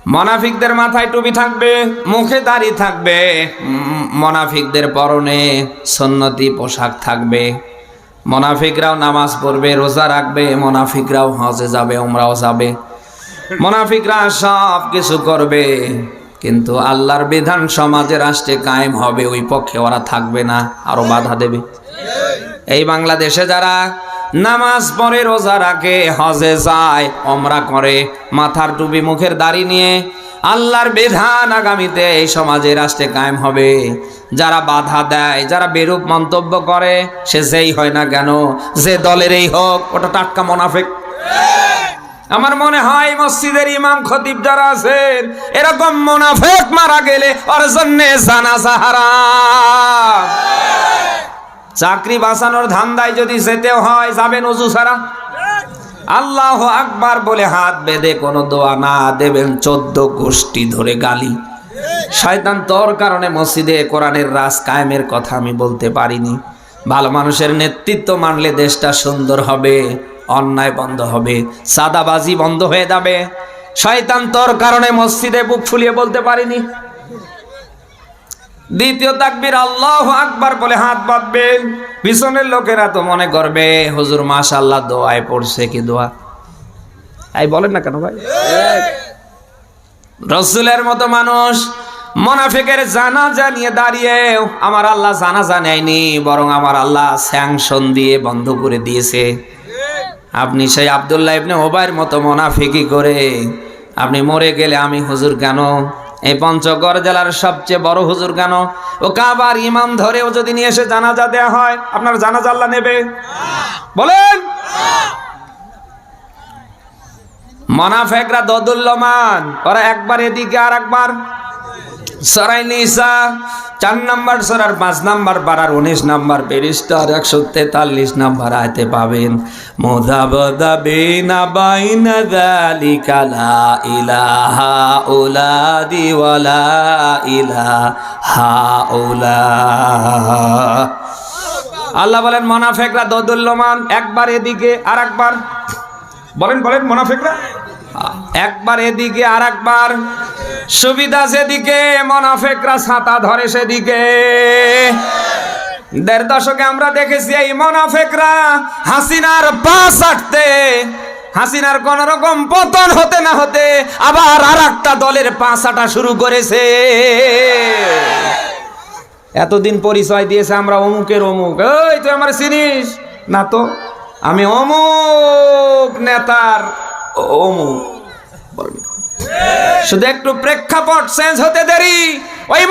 মুনাফিকদের মাথায় টুপি থাকবে, মুখে দাড়ি থাকবে, মুনাফিকদের পরনে সুন্নতি পোশাক থাকবে, মুনাফিকরাও নামাজ পড়বে, রোজা রাখবে, মুনাফিকরাও হজে যাবে, উমরাও যাবে, মুনাফিকরা সব কিছু করবে, কিন্তু আল্লাহর বিধান সমাজে রাষ্ট্রে কায়েম হবে ওই পক্ষে ওরা থাকবে না, আরো বাধা দেবে। এই বাংলাদেশে যারা নামাজ পড়ে, রোজা রাখে, হজে যায়, ওমরা করে, মাথার টুপি মুখের দাড়ি নিয়ে আল্লাহর বিধান আগামীতে এই সমাজে রাষ্ট্রে কায়েম হবে, যারা বাধা দেয়, যারা বেরূপ মন্তব্য করে, সে যেই হয় না কেন, যে দলেরই হোক, ওটা টাটকা মুনাফিক। আমার মনে হয় মসজিদের ইমাম খতিব যারা আছেন এরকম মুনাফিক মারা গেলে ওর জন্য জানাজা হারাম। চাকরি বাঁচানোর ধান্দায় যদি যেতে হয়, যাবেন ওযু ছাড়া, আল্লাহু আকবার বলে হাত বেঁধে কোনো দোয়া না, দেবেন 14 গোষ্ঠী ধরে গালি। শয়তান তোর কারণে মসজিদে কোরআনের রাজ কায়েমের কথা আমি বলতে পারিনি। ভালো মানুষের নেতৃত্ব মানলে দেশটা সুন্দর হবে, অন্যায় বন্ধ হবে, সাদাবাজি বন্ধ হয়ে যাবে। শয়তান তোর কারণে মসজিদে বুক ফুলিয়ে বলতে পারিনি। দ্বিতীয় তাকবীর আল্লাহু আকবার বলে হাত বাঁধবেন। পিছনের লোকেরা তো মনে করবে হুজুর মাশাআল্লাহ দোয়ায় পড়ছে, কি দোয়া এই বলেন না কেন ভাই? রাসূলের মতো মানুষ মুনাফিকের জানাজা নিয়ে দাঁড়িয়ে আমার আল্লাহ জানাজা নেয়নি, বরং আমার আল্লাহ স্যাংশন দিয়ে বন্ধ করে দিয়েছে। আপনি সেই আব্দুল্লাহ ইবনে উবাইর মতো মুনাফিকি করে আপনি মরে গেলে আমি হুজুর কেন? এই পঞ্চগড় জেলার সবচেয়ে বড় হুজুর কেন? ও কাবার ইমাম ধরেও যদি নিয়ে এসে জানাজা দেয়া হয়, আপনার জানাজা আল্লাহ নেবে? বলেন। মুনাফিকরা দদুল্যমান, ওরা একবার এদিকে আর একবার। সূরা নিসা 4 নম্বর সূরার 5 নম্বর পারার 19 নম্বর পৃষ্ঠার 143 নম্বর আয়াতে পাবেন, মুযাবযাবিনা বাইনা যালিকা লা ইলাহা উলাদি ওয়ালা ইলাহা উলা। আল্লাহ বলেন মুনাফিকরা দদুল্যমান, একবার এদিকে আর একবার। বলেন বলেন, মুনাফিকরা একবার এদিকে আর একবার। সুবিধা যেদিকে, মুনাফিকরা ছাতা ধরে সেদিকে। 1.5 দশকে আমরা দেখেছি এই মুনাফিকরা হাসিনার পা চাটতে, হাসিনার কোন রকম পতন হতে না হতে আবার আরেকটা দলের পা চাটা শুরু করেছে। এতদিন পরিচয় দিয়েছে আমরা অমুকের অমুক, এই তুই আমার চিনিস না? তো আমি অমুক নেতার অমুক। শুধু একটু প্রেক্ষাপট চেঞ্জ হতে দেরি, ওই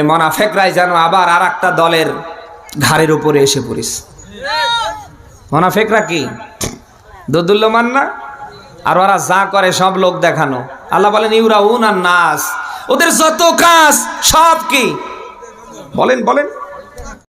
মুনাফিকরাই যেন আবার আর একটা দলের ঘাড়ের উপরে এসে পড়িস। মুনাফিকরা কি দদুল্যমান না? আর ওরা যা করে সব লোক দেখানো। আল্লাহ বলেন ইউরাউনান নাস, ওদের যত কাজ সব কি? বলেন বলেন।